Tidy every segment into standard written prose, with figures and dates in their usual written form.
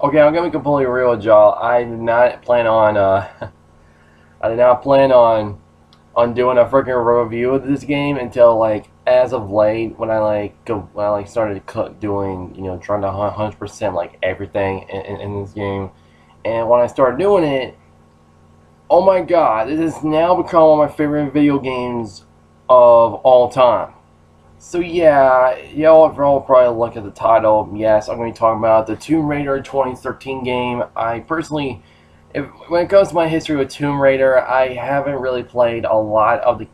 Okay, I'm gonna be completely real with y'all. I did not plan on I did not plan on doing a freaking review of this game until like as of late when I started doing trying to 100% like everything in this game, and when I started doing it, oh my god, it has now become one of my favorite video games of all time. So yeah, y'all have all probably looked at the title. Yes, I'm going to be talking about the Tomb Raider 2013 game. I personally, when it comes to my history with Tomb Raider, I haven't really played a lot of the,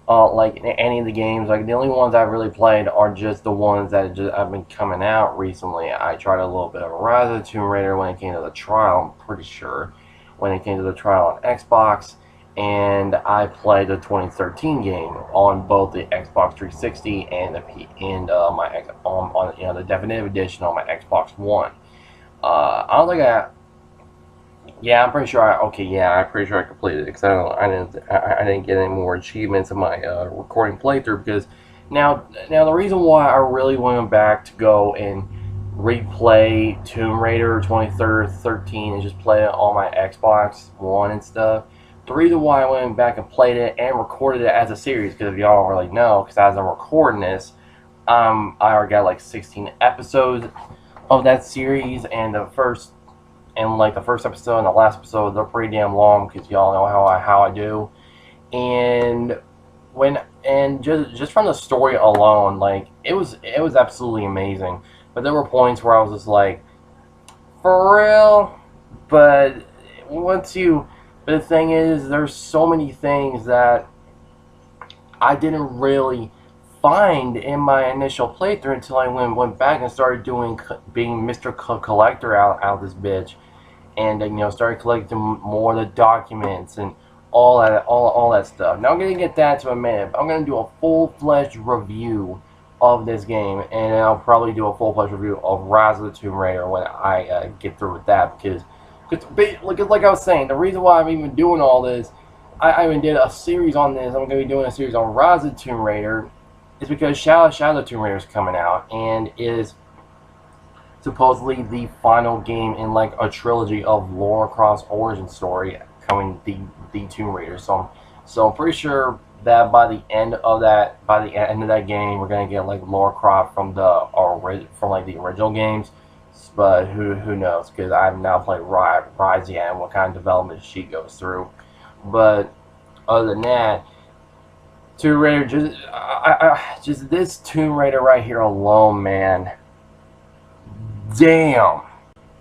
like any of the games. Like the only ones I've really played are just the ones that just have been coming out recently. I tried a little bit of Rise of the Tomb Raider when it came to the trial. I'm pretty sure when it came to the trial on Xbox, and I played the 2013 game on both the Xbox 360 and the P and my on the definitive edition on my Xbox One. I don't think I. Yeah, I'm pretty sure I. Okay, yeah, I'm pretty sure I completed it because I didn't get any more achievements in my recording playthrough because now the reason why I really went back to go and replay Tomb Raider 2013 and just play it on my Xbox One and stuff. The reason why I went back and played it and recorded it as a series, because if y'all don't really know, because as I'm recording this, I already got like 16 episodes of that series, and the first episode and the last episode, they're pretty damn long because y'all know how I do. And when and just from the story alone, like it was absolutely amazing. But there were points where I was just like, for real. But once you, but the thing is, there's so many things that I didn't really find in my initial playthrough until I went back and started doing being Mr. Collector out of this bitch, and started collecting more of the documents and all that stuff. Now I'm gonna get that to a minute. I'm gonna do a full-fledged review of this game, and I'll probably do a full-fledged review of Rise of the Tomb Raider when I get through with that because like I was saying, the reason why I'm even doing all this, I even did a series on this. I'm going to be doing a series on Rise of the Tomb Raider, is because Shadow of the Tomb Raider is coming out and is supposedly the final game in like a trilogy of Lara Croft's origin story coming the Tomb Raider. So I'm pretty sure that by the end of that game, we're gonna get like Lara Croft from like the original games. But who knows? Because I've now played Rise yet, and what kind of development she goes through. But other than that, Tomb Raider just this Tomb Raider right here alone, man. Damn.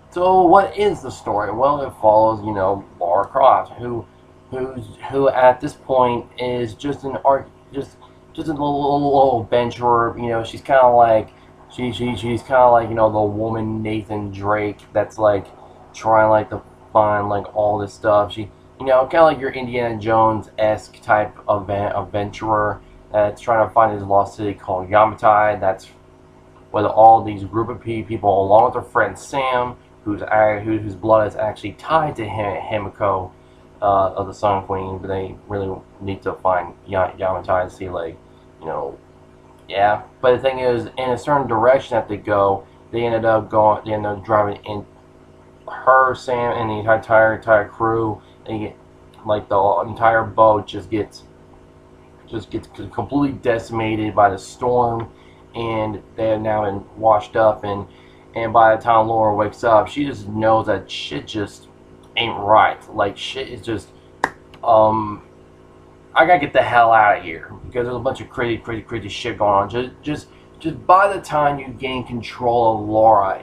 So what is the story? Well, it follows Lara Croft, who at this point is just an art just a little adventurer. She's kind of like she's kind of like the woman Nathan Drake that's like trying like to find like all this stuff. She kind of like your Indiana Jones esque type of adventurer that's trying to find his lost city called Yamatai. That's with all these group of people, along with her friend Sam, whose blood is actually tied to Himiko of the Sun Queen, but they really need to find Yamatai and see, like, yeah. But the thing is, in a certain direction that they go, they ended up driving in Sam, and the entire crew. They get like the entire boat just gets completely decimated by the storm, and they're now washed up, and by the time Laura wakes up, she just knows that shit just ain't right. Like shit is just I gotta get the hell out of here because there's a bunch of crazy shit going on. Just by the time you gain control of Laura,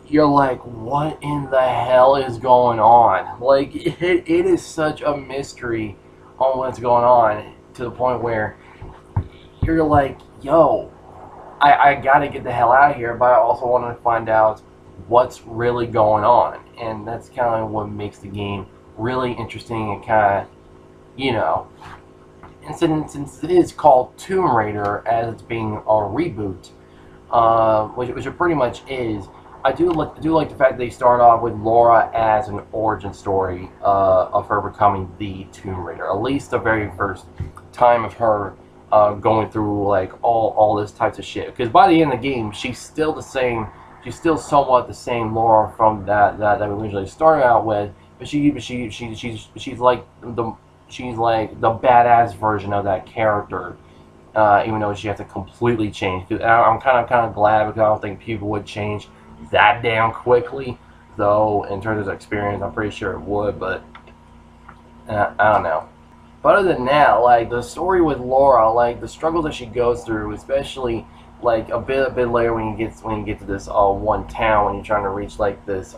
you're like, what in the hell is going on? Like it is such a mystery on what's going on, to the point where you're like, yo, I gotta get the hell out of here, but I also want to find out what's really going on. And that's kind of what makes the game really interesting and kind of, and since it is called Tomb Raider, as it's being a reboot, which it pretty much is, I do like the fact they start off with Laura as an origin story of her becoming the Tomb Raider. At least the very first time of her going through like all this types of shit. Because by the end of the game, she's still the same. she's still somewhat the same Laura from that we originally started out with, but she's like the badass version of that character. Even though she has to completely change. I'm kind of glad because I don't think people would change that damn quickly. Though in terms of experience, I'm pretty sure it would, but I don't know. But other than that, like the story with Laura, like the struggles that she goes through, especially like a bit later when you get to this one town when you're trying to reach like this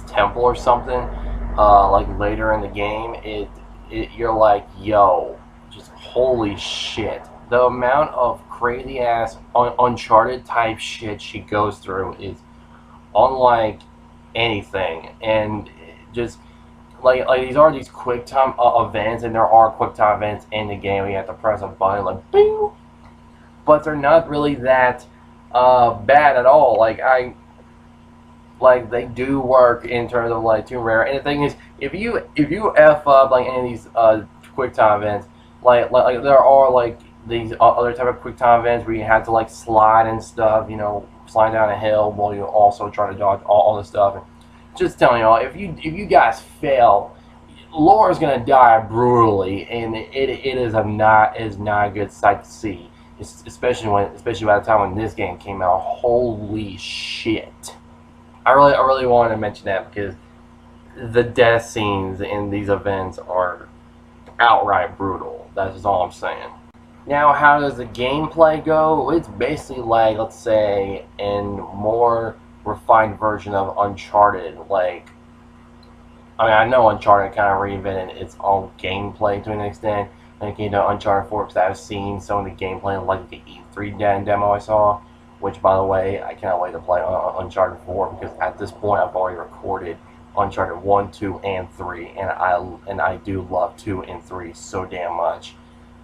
temple or something, like later in the game, you're like, yo, just holy shit. The amount of crazy ass Uncharted type shit she goes through is unlike anything, and just like these are these quick time events, and there are quick time events in the game. You have to press a button like bing, but they're not really that bad at all. Like they do work in terms of like Tomb Raider. And the thing is, if you f up like any of these quick time events, like there are like these other type of quick time events where you have to like slide and stuff, you know, slide down a hill while you also try to dodge all this stuff. And just telling y'all, if you guys fail, Laura's gonna die brutally, and it is not a good sight to see. Especially by the time when this game came out. Holy shit! I really wanted to mention that because the death scenes in these events are outright brutal. That's just all I'm saying. Now, how does the gameplay go? It's basically like, let's say, a more refined version of Uncharted. Like, I mean, I know Uncharted kind of reinvented its own gameplay to an extent. When it came to Uncharted 4, because I've seen some of the gameplay, like the E3 demo I saw. Which, by the way, I cannot wait to play Uncharted 4 because at this point I've already recorded Uncharted 1, 2, and 3, and I do love 2 and 3 so damn much.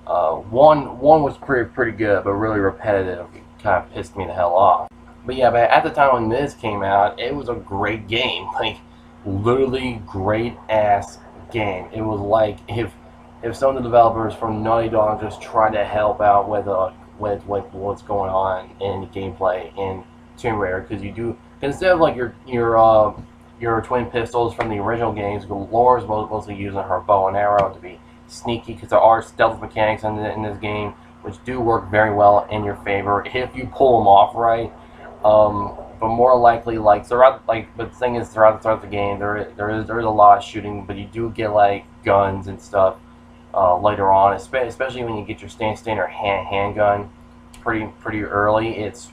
One was pretty good, but really repetitive. Kind of pissed me the hell off. But yeah, but at the time when this came out, it was a great game. Like, literally great ass game. It was like if some of the developers from Naughty Dog just tried to help out with what's going on in the gameplay in Tomb Raider, because you do, instead of like your twin pistols from the original games, Laura's mostly using her bow and arrow to be sneaky, because there are stealth mechanics in this game which do work very well in your favor if you pull them off right. But more likely, like throughout, but the thing is, throughout the game, there is a lot of shooting, but you do get like guns and stuff later on, especially when you get your standard handgun pretty early. It's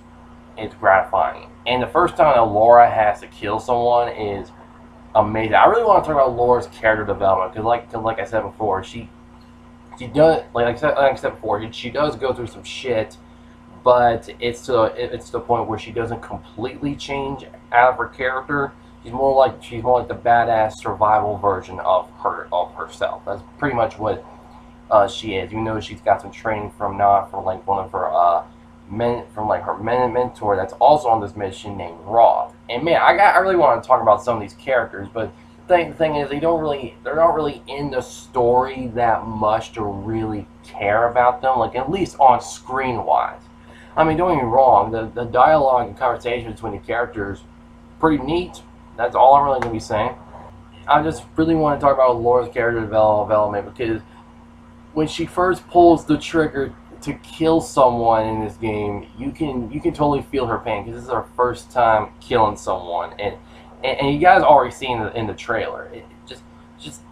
gratifying, and the first time that Laura has to kill someone is amazing. I really want to talk about Laura's character development because, like I said before, she does like I said before, she does go through some shit, but it's to the point where she doesn't completely change out of her character. She's more like the badass survival version of herself. That's pretty much what she is. Even though she's got some training from like one of her her mentor that's also on this mission named Roth. And man, I really want to talk about some of these characters, but the thing is, they're not really in the story that much to really care about them. Like, at least on screen wise. I mean, don't get me wrong, the dialogue and conversation between the characters pretty neat. That's all I'm really going to be saying. I just really want to talk about Laura's character development, because when she first pulls the trigger to kill someone in this game, you can totally feel her pain, because this is her first time killing someone, and you guys already seen in the trailer. It just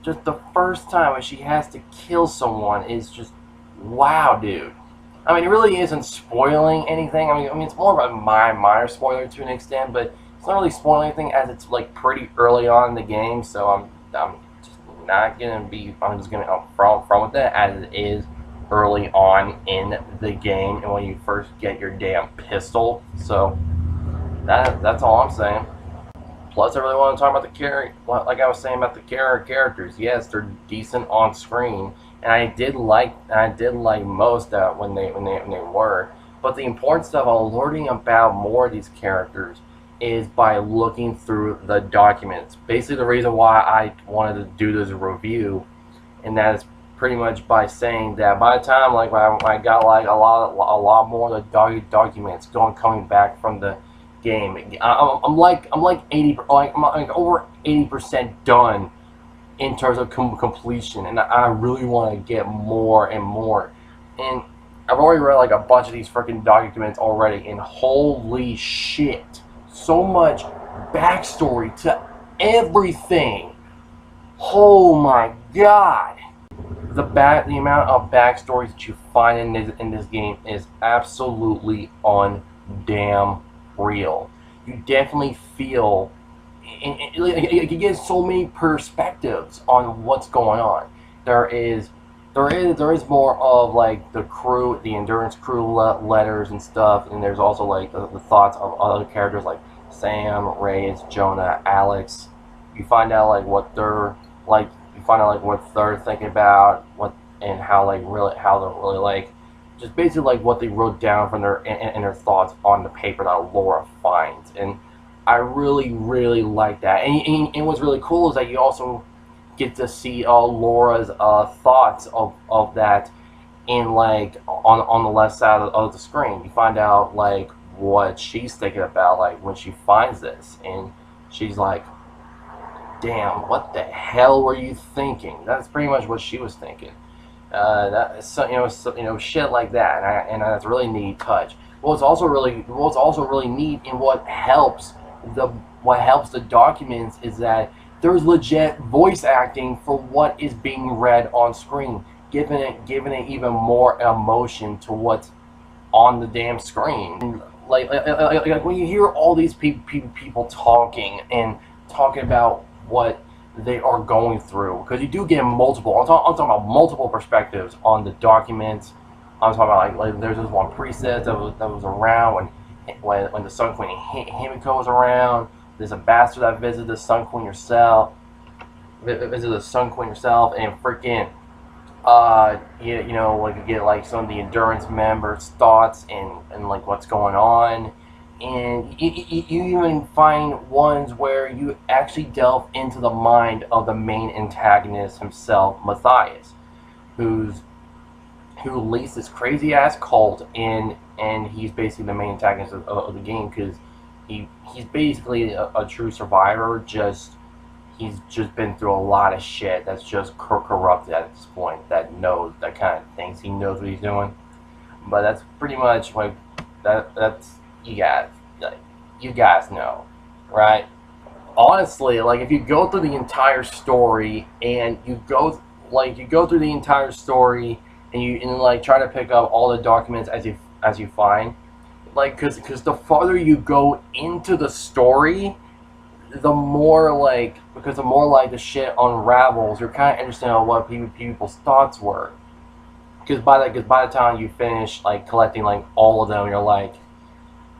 the first time when she has to kill someone is just wow, dude. I mean, it really isn't spoiling anything. I mean, it's more of a minor spoiler to an extent, but it's not really spoiling anything, as it's like pretty early on in the game. So I'm just not gonna be. I'm just gonna upfront with that, as it is early on in the game, and when you first get your damn pistol. So that's all I'm saying. Plus, I really want to talk about the character. Like I was saying about the characters. Yes, they're decent on screen, and I did like most when they were. But the important stuff on learning about more of these characters is by looking through the documents. Basically, the reason why I wanted to do this review, and that is pretty much by saying that by the time I got like a lot more of the documents coming back from the game. I'm like 80, I'm like over 80% done in terms of completion, and I really want to get more and more. And I've already read like a bunch of these freaking documents already, and holy shit, so much backstory to everything. Oh my god. The amount of backstories that you find in this game is absolutely undamn real. You definitely feel, you get so many perspectives on what's going on. There is more of like the crew, the endurance crew letters and stuff, and there's also like the thoughts of other characters like Sam, Reyes, Jonah, Alex. You find out like what they're like. You find out like what they're thinking about, what and how how they're really like, just basically like what they wrote down from their and their thoughts on the paper that Laura finds. And I really like that. And what's really cool is that you also get to see Laura's thoughts of that in like on the left side of the screen. You find out like what she's thinking about like when she finds this, and she's like, damn, what the hell were you thinking? That's pretty much what she was thinking. Shit like that, and that's a really neat touch. What's also really neat, and what helps the documents is that there's legit voice acting for what is being read on screen, giving it even more emotion to what's on the damn screen. Like when you hear all these people talking about what they are going through, because you do get multiple. I'm talking about multiple perspectives on the documents. I'm talking about like there's this one priestess that was around when the Sun Queen Himiko was around. There's a bastard that visited the Sun Queen herself. And freaking like you get like some of the endurance members' thoughts and like what's going on. And you even find ones where you actually delve into the mind of the main antagonist himself, Matthias, who leads this crazy ass cult, and he's basically the main antagonist of the game, because he's basically a true survivor. He's just been through a lot of shit that's just corrupted at this point. That kind of thinks he knows what he's doing, but that's pretty much like that's. You guys know, right? Honestly, like if you go through the entire story and you go through the entire story and like try to pick up all the documents as you find, like because the farther you go into the story, the more like the shit unravels. You're kind of interested in what people's thoughts were, because by the time you finish like collecting like all of them, you're like.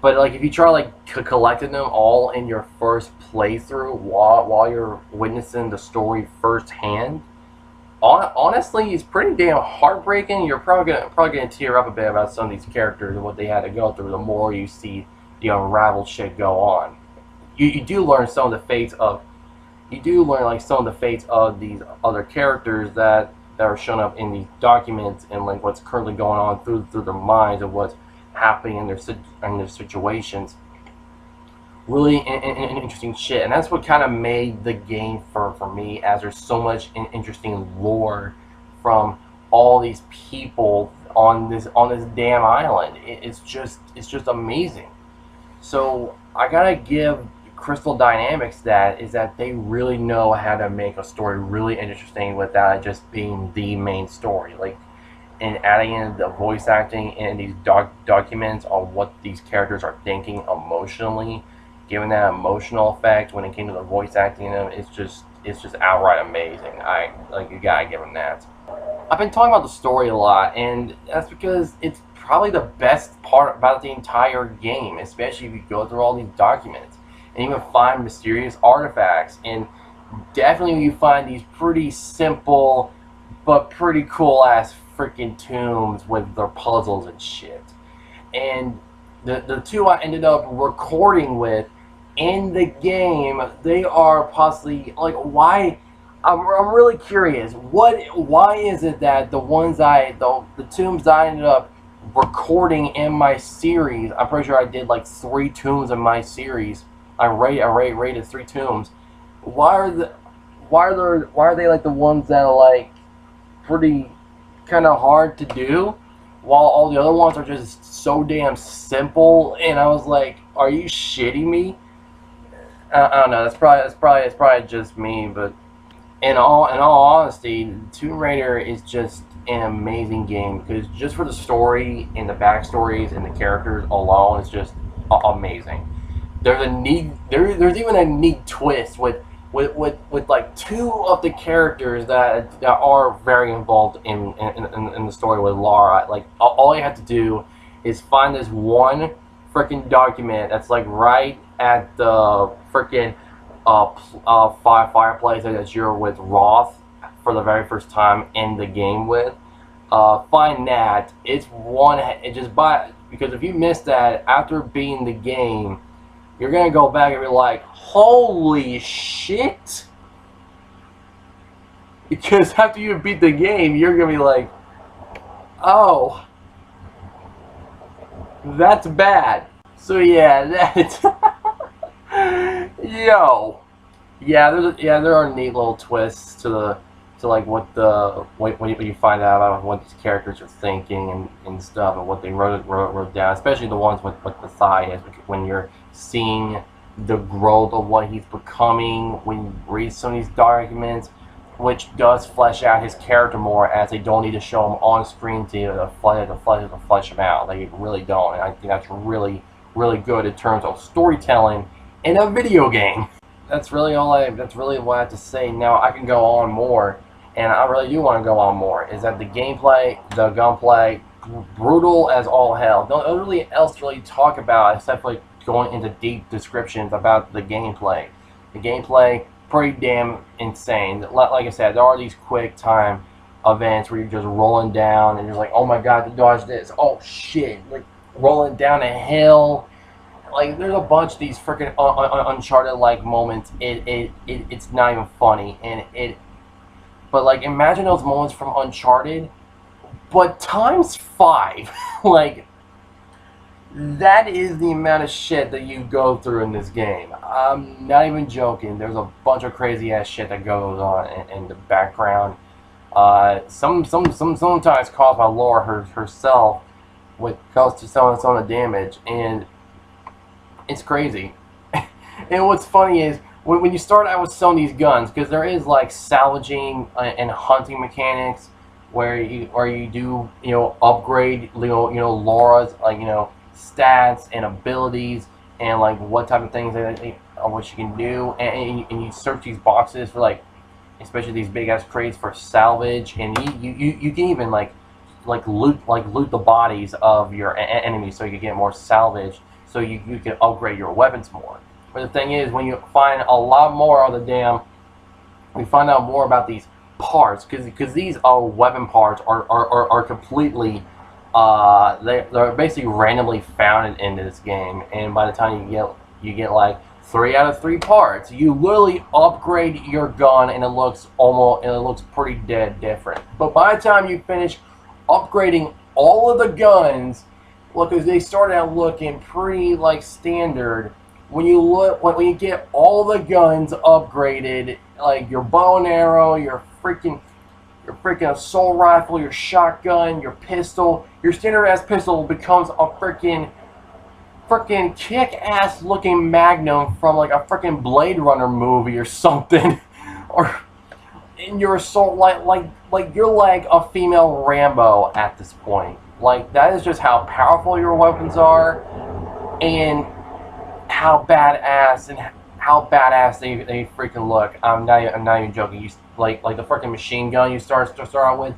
But like if you try like collecting them all in your first playthrough while you're witnessing the story firsthand, honestly, it's pretty damn heartbreaking. You're probably gonna tear up a bit about some of these characters and what they had to go through. The more you see the unraveled shit go on, you do learn some of the fates of these other characters that are shown up in these documents, and like what's currently going on through their minds of what's happening in their situations. Really interesting shit, and that's what kind of made the game for me, as there's so much interesting lore from all these people on this damn island. It's just amazing. So I gotta give Crystal Dynamics that they really know how to make a story really interesting without it just being the main story. Like, and adding in the voice acting and these documents on what these characters are thinking emotionally, giving that emotional effect when it came to the voice acting in them, it's just outright amazing. You gotta give them that. I've been talking about the story a lot, and that's because it's probably the best part about the entire game, especially if you go through all these documents and even find mysterious artifacts. And definitely you find these pretty simple but pretty cool ass freaking tombs with their puzzles and shit. And the two I ended up recording with in the game, they are possibly like, why? I'm really curious. Why is it that the tombs I ended up recording in my series. I'm pretty sure I did like 3 tombs in my series. I rated 3 tombs. Why are they like the ones that are like pretty kind of hard to do, while all the other ones are just so damn simple? And I was like, are you shitting me? I don't know. It's probably just me, but in all honesty, Tomb Raider is just an amazing game, because just for the story and the backstories and the characters alone, it's just amazing. There's even a neat twist with like 2 of the characters that are very involved in the story with Lara. Like all you have to do is find this one freaking document that's like right at the freaking fireplace that you're with Roth for the very first time in the game with. Find that. It's one. It just because if you miss that after beating the game, you're gonna go back and be like, holy shit! Because after you beat the game, you're gonna be like, oh, that's bad. So yeah, that's yo, yeah, there are neat little twists to like what you find out about what these characters are thinking and stuff, and what they wrote down, especially the ones with Matthias, when you're seeing the growth of what he's becoming when you read some of these documents, which does flesh out his character more, as they don't need to show him on screen to flesh him out. They really don't, and I think that's really good in terms of storytelling in a video game. That's really what I have to say. Now I can go on more, and I really do want to go on more. Is that the gameplay, the gunplay, brutal as all hell. Don't really else to really talk about except for like going into deep descriptions about the gameplay. The gameplay, pretty damn insane. Like I said, there are these quick time events where you're just rolling down and you're like, oh my god, to dodge this. Oh shit, like rolling down a hill. Like there's a bunch of these freaking Uncharted like moments. It's not even funny, but like imagine those moments from Uncharted, but times 5. Like that is the amount of shit that you go through in this game. I'm not even joking. There's a bunch of crazy ass shit that goes on in the background. Sometimes caused by Laura herself, with cause to some of the damage, and it's crazy. And what's funny is when you start out with some of these guns, because there is like salvaging and hunting mechanics where you do upgrade Laura's stats and abilities, and like what type of things what she can do, and you search these boxes for like, especially these big ass crates for salvage, and you can even like loot the bodies of your enemies so you can get more salvage, so you can upgrade your weapons more. But the thing is, when you find a lot more of the damn, we find out more about these parts, because these weapon parts are completely they're basically randomly found in this game, and by the time you get like 3 out of 3 parts, you literally upgrade your gun, and it looks pretty dead different. But by the time you finish upgrading all of the guns, because they start out looking pretty like standard. When you get all the guns upgraded, like your bow and arrow, your freaking assault rifle, your shotgun, your pistol, your standard ass pistol becomes a freaking kick-ass looking Magnum from like a freaking Blade Runner movie or something. Or in your assault, like you're like a female Rambo at this point. Like that is just how powerful your weapons are, and how badass they freaking look. I'm not even joking. You like the freaking machine gun you start out with.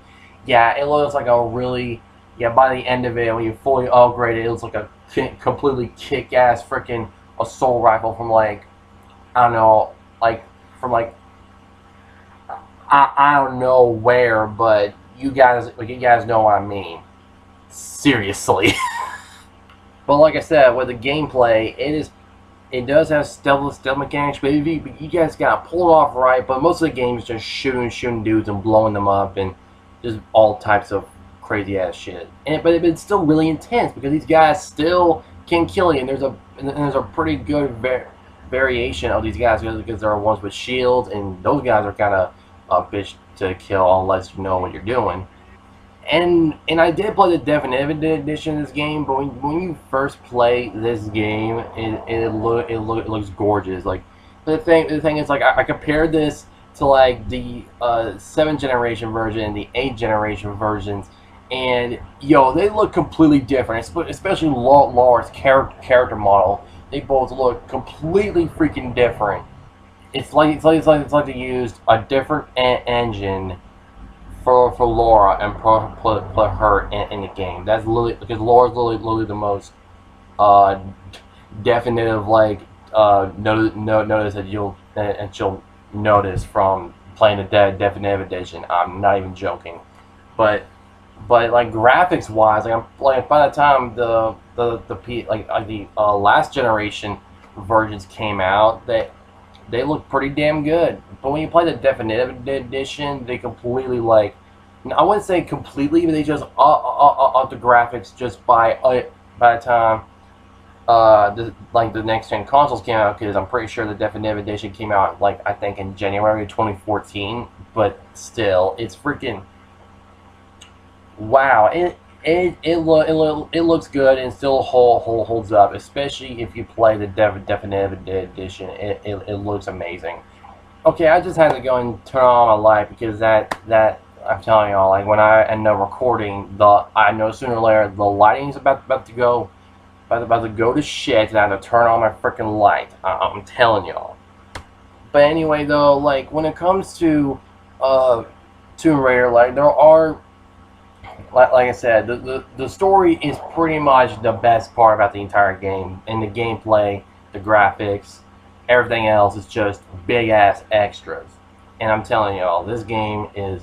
Yeah, it looks like a really, by the end of it, when you fully upgrade it, it looks like a completely kick-ass freaking assault rifle from like, I don't know, like from like I don't know where, but you guys know what I mean. Seriously. But like I said, with the gameplay, it does have stealth mechanics, but you guys gotta pull it off right. But most of the game is just shooting dudes and blowing them up, and just all types of crazy ass shit. But it's still really intense because these guys still can kill you, and there's a pretty good variation of these guys because there are ones with shields, and those guys are kind of a bitch to kill unless you know what you're doing. And I did play the definitive edition of this game, but when you first play this game, it looks gorgeous. Like the thing is, like, I compared this to like the 7th generation version and the 8th generation versions, and yo, they look completely different. Especially Laura's character model. They both look completely freaking different. It's like they used a different engine for Laura and put her in the game. That's literally because Laura's literally the most uh, definitive, like, notice that she'll notice from playing the definitive edition. I'm not even joking, but like graphics wise, like I'm like by the time the last generation versions came out, they look pretty damn good. But when you play the definitive edition, they completely, like, I wouldn't say completely, but they just up the graphics just by the time the next gen consoles came out. Because I'm pretty sure the definitive edition came out, like, I think in January 2014. But still, it's freaking wow. It looks good and still holds up, especially if you play the definitive edition. It looks amazing. Okay, I just had to go and turn on my light because that I'm telling y'all, like, when I end up recording, I know sooner or later the lighting's about to go to shit, and I have to turn on my freaking light. I'm telling y'all. But anyway, though, like, when it comes to Tomb Raider, like, there are, like I said, the story is pretty much the best part about the entire game, and the gameplay, the graphics, everything else is just big ass extras. And I'm telling y'all, this game is,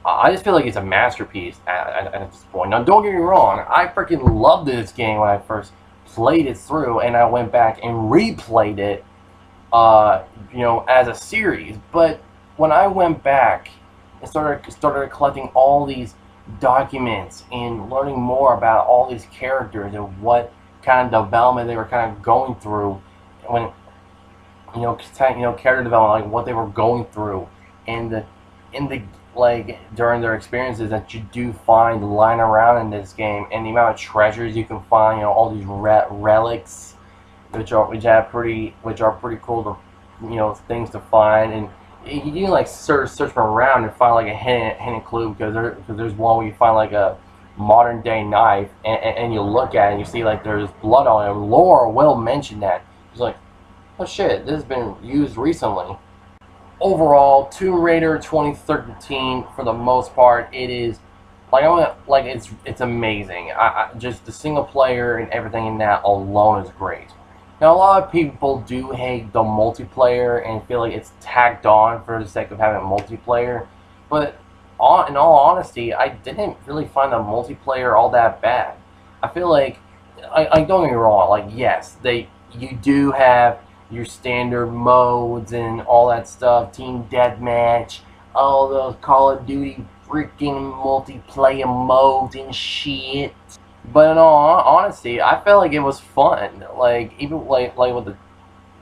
I just feel like it's a masterpiece at this point. Now, don't get me wrong, I freaking loved this game when I first played it through, and I went back and replayed it, as a series. But when I went back and started collecting all these documents and learning more about all these characters and what kind of development they were kind of going through, when character development, like what they were going through, and the like during their experiences that you do find lying around in this game, and the amount of treasures you can find, all these relics, which are pretty cool to, things to find, and you can like search around and find like a hidden clue, because there's one where you find like a modern day knife, and you look at it and you see like there's blood on it. Laura will mention that. She's like, oh shit, this has been used recently. Overall, Tomb Raider 2013, for the most part, it is it's amazing. I just the single player and everything in that alone is great. Now, a lot of people do hate the multiplayer and feel like it's tacked on for the sake of having multiplayer, but in all honesty, I didn't really find the multiplayer all that bad. I feel like, I don't get me wrong, like, yes, you do have your standard modes and all that stuff, team deathmatch, all those Call of Duty freaking multiplayer modes and shit. But in all honesty, I felt like it was fun. Like, even like with the,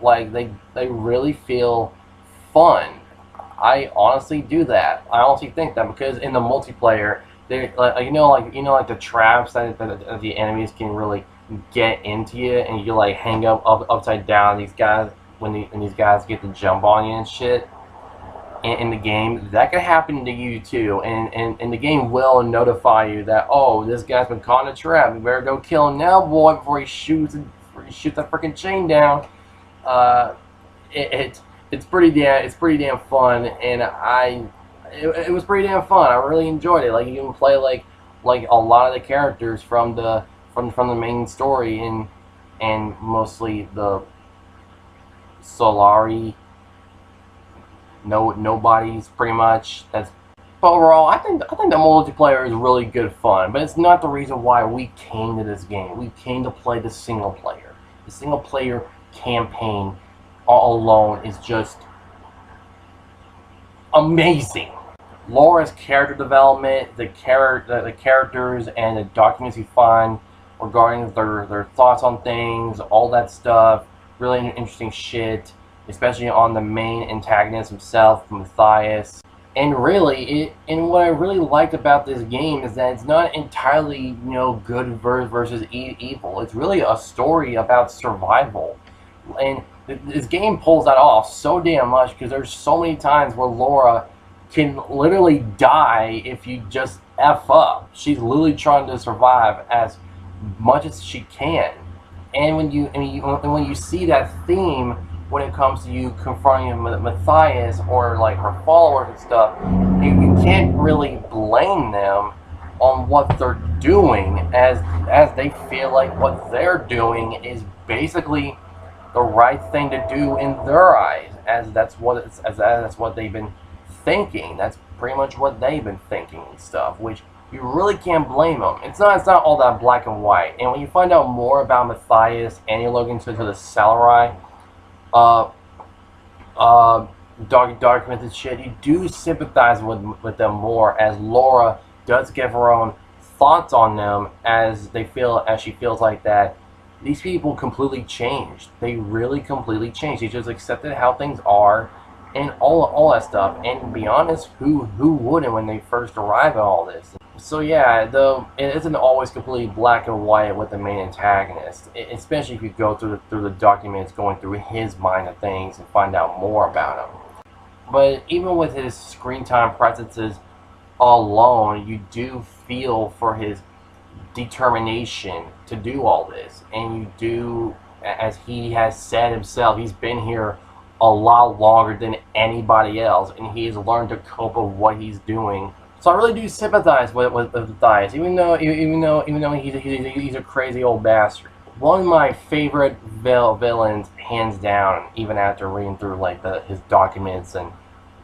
like, they really feel fun. I honestly do that. I honestly think that, because in the multiplayer, they like the traps that the enemies can really get into you, and you like hang upside down. These guys, when these guys get to jump on you and shit in the game, that could happen to you too, and the game will notify you that, oh, this guy's been caught in a trap, you better go kill him now, boy, before he shoots that freaking chain down. It's pretty damn fun, and it was pretty damn fun. I really enjoyed it. Like, you can play like a lot of the characters from the main story, and mostly the Solari nobodies, pretty much. But overall, I think the multiplayer is really good fun, but it's not the reason why we came to this game. We came to play the single player. The single player campaign all alone is just amazing. Laura's character development, the characters, and the documents you find regarding their thoughts on things, all that stuff. Really interesting shit, especially on the main antagonist himself, Matthias. And really, and what I really liked about this game is that it's not entirely, good versus evil. It's really a story about survival, and this game pulls that off so damn much because there's so many times where Laura can literally die if you just F up. She's literally trying to survive as much as she can. And when you see that theme when it comes to you confronting Matthias or like her followers and stuff, you can't really blame them on what they're doing as they feel like what they're doing is basically the right thing to do in their eyes, as that's what they've been thinking. That's pretty much what they've been thinking and stuff, which you really can't blame them. It's not all that black and white. And when you find out more about Matthias and you look into the Salarai documented shit, you do sympathize with them more, as Laura does give her own thoughts on them as she feels like that these people completely changed. They really completely changed. They just accepted how things are and all that stuff. And to be honest, who wouldn't when they first arrive at all this? So yeah, though it isn't always completely black and white with the main antagonist, especially if you go through the documents, going through his mind of things and find out more about him. But even with his screen time presences alone, you do feel for his determination to do all this, and you do, as he has said himself, he's been here a lot longer than anybody else, and he has learned to cope with what he's doing. So I really do sympathize with Matthias, even though he's a crazy old bastard. One of my favorite villains, hands down, even after reading through like his documents and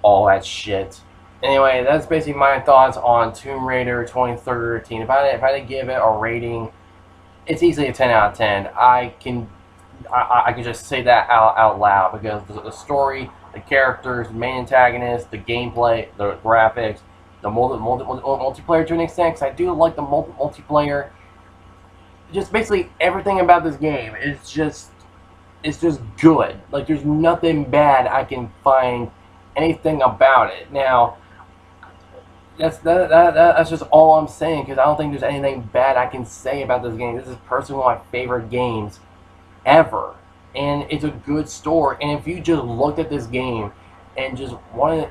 all that shit. Anyway, that's basically my thoughts on Tomb Raider 2013. If I had to give it a rating, it's easily a 10 out of 10. I can just say that out loud because the story, the characters, the main antagonist, the gameplay, the graphics, the multiplayer to an extent, because I do like the multiplayer. Just basically everything about this game is just good. Like, there's nothing bad I can find anything about it. Now, that's just all I'm saying, because I don't think there's anything bad I can say about this game. This is personally one of my favorite games ever, and it's a good story. And if you just looked at this game and just wanted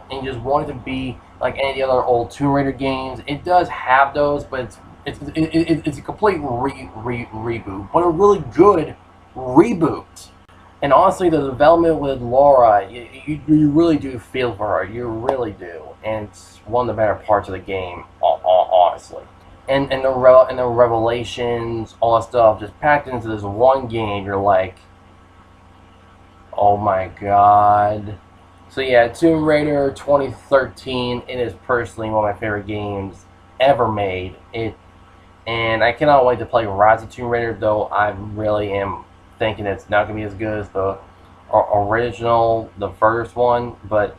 to be like any of the other old Tomb Raider games, it does have those, but it's a complete reboot, but a really good reboot. And honestly, the development with Laura, you really do feel for her. You really do. And it's one of the better parts of the game, honestly. And the revelations, all that stuff, just packed into this one game, you're like, oh my god. So yeah, Tomb Raider 2013, it is personally one of my favorite games ever made. And I cannot wait to play Rise of Tomb Raider, though I really am thinking it's not going to be as good as the original, the first one, but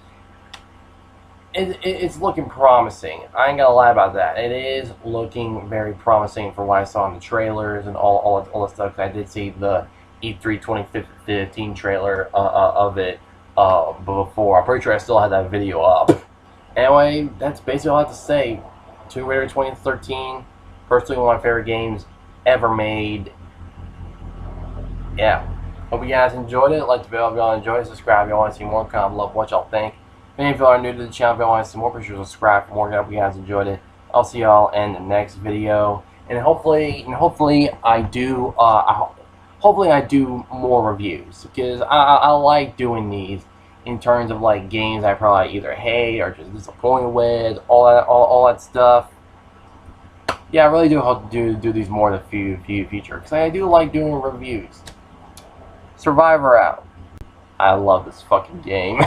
it's looking promising. I ain't going to lie about that. It is looking very promising for what I saw in the trailers and all the stuff. I did see the E3 2015 trailer of it before. I'm pretty sure I still had that video up. Anyway, that's basically all I have to say. Tomb Raider 2013, personally one of my favorite games ever made. Yeah. Hope you guys enjoyed it. Like the video if y'all enjoyed it. Subscribe if y'all want to see more. Comment below what y'all think. If any of y'all are new to the channel, if y'all want to see more, be sure to subscribe for more. I hope you guys enjoyed it. I'll see y'all in the next video. And hopefully I do more reviews, because I like doing these in terms of like games I probably either hate or just disappointed with, all that stuff. Yeah, I really do hope to do these more in the future, because I do like doing reviews. Survivor out. I love this fucking game.